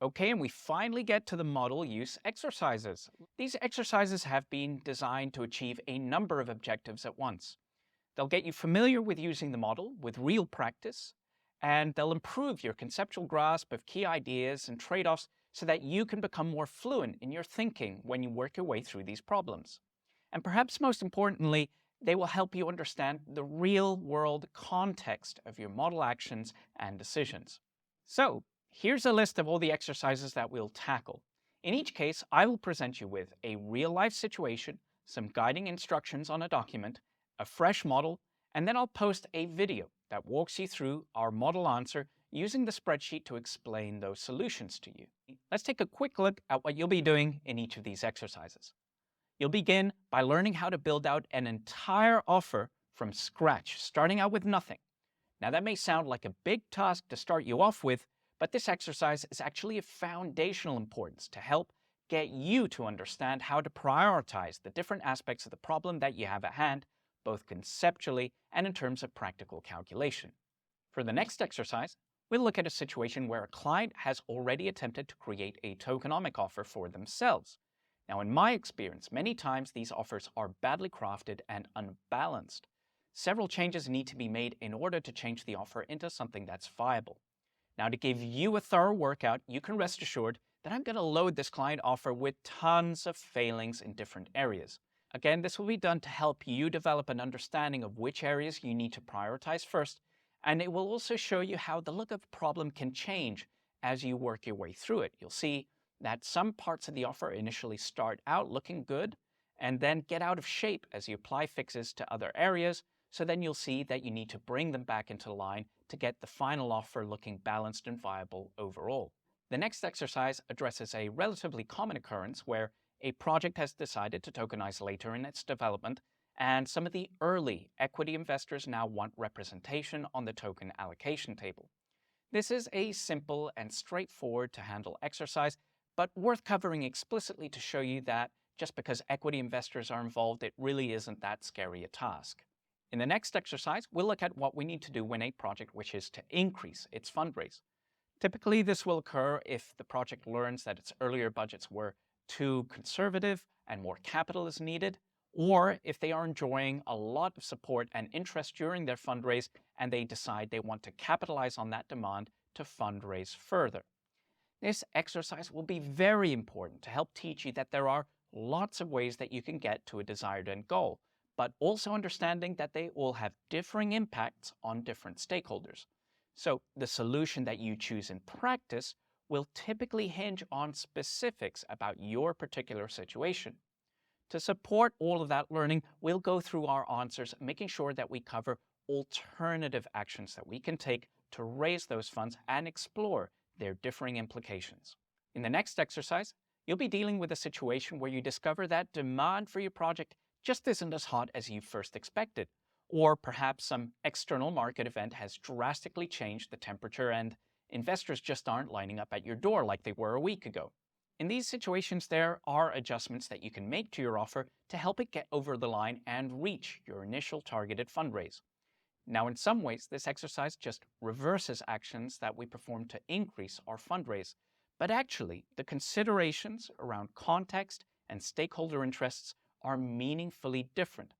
Okay, and we finally get to the model use exercises. These exercises have been designed to achieve a number of objectives at once. They'll get you familiar with using the model with real practice, and they'll improve your conceptual grasp of key ideas and trade-offs so that you can become more fluent in your thinking when you work your way through these problems. And perhaps most importantly, they will help you understand the real-world context of your model actions and decisions. So, here's a list of all the exercises that we'll tackle. In each case, I will present you with a real-life situation, some guiding instructions on a document, a fresh model, and then I'll post a video that walks you through our model answer using the spreadsheet to explain those solutions to you. Let's take a quick look at what you'll be doing in each of these exercises. You'll begin by learning how to build out an entire offer from scratch, starting out with nothing. Now that may sound like a big task to start you off with, but this exercise is actually of foundational importance to help get you to understand how to prioritize the different aspects of the problem that you have at hand, both conceptually and in terms of practical calculation. For the next exercise, we'll look at a situation where a client has already attempted to create a tokenomic offer for themselves. Now, in my experience, many times these offers are badly crafted and unbalanced. Several changes need to be made in order to change the offer into something that's viable. Now, to give you a thorough workout, you can rest assured that I'm going to load this client offer with tons of failings in different areas. Again, this will be done to help you develop an understanding of which areas you need to prioritize first, and it will also show you how the look of the problem can change as you work your way through it. You'll see that some parts of the offer initially start out looking good and then get out of shape as you apply fixes to other areas, so then you'll see that you need to bring them back into line to get the final offer looking balanced and viable overall. The next exercise addresses a relatively common occurrence where a project has decided to tokenize later in its development, and some of the early equity investors now want representation on the token allocation table. This is a simple and straightforward to handle exercise, but worth covering explicitly to show you that just because equity investors are involved, it really isn't that scary a task. In the next exercise, we'll look at what we need to do when a project wishes to increase its fundraise. Typically, this will occur if the project learns that its earlier budgets were too conservative and more capital is needed, or if they are enjoying a lot of support and interest during their fundraise and they decide they want to capitalize on that demand to fundraise further. This exercise will be very important to help teach you that there are lots of ways that you can get to a desired end goal, but also understanding that they all have differing impacts on different stakeholders. So the solution that you choose in practice will typically hinge on specifics about your particular situation. To support all of that learning, we'll go through our answers, making sure that we cover alternative actions that we can take to raise those funds and explore their differing implications. In the next exercise, you'll be dealing with a situation where you discover that demand for your project just isn't as hot as you first expected, or perhaps some external market event has drastically changed the temperature and investors just aren't lining up at your door like they were a week ago. In these situations, there are adjustments that you can make to your offer to help it get over the line and reach your initial targeted fundraise. Now, in some ways, this exercise just reverses actions that we perform to increase our fundraise. But actually, the considerations around context and stakeholder interests are meaningfully different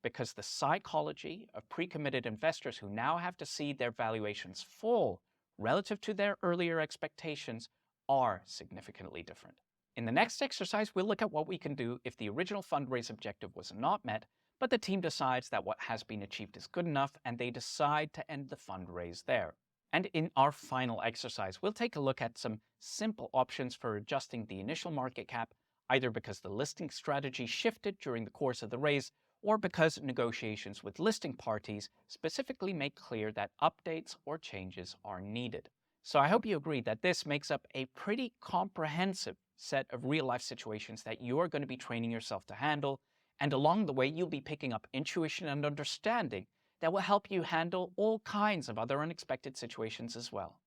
because the psychology of pre-committed investors who now have to see their valuations fall relative to their earlier expectations are significantly different. In the next exercise, we'll look at what we can do if the original fundraise objective was not met, but the team decides that what has been achieved is good enough and they decide to end the fundraise there. And in our final exercise, we'll take a look at some simple options for adjusting the initial market cap, either because the listing strategy shifted during the course of the raise or because negotiations with listing parties specifically make clear that updates or changes are needed. So I hope you agree that this makes up a pretty comprehensive set of real-life situations that you're going to be training yourself to handle, and along the way you'll be picking up intuition and understanding that will help you handle all kinds of other unexpected situations as well.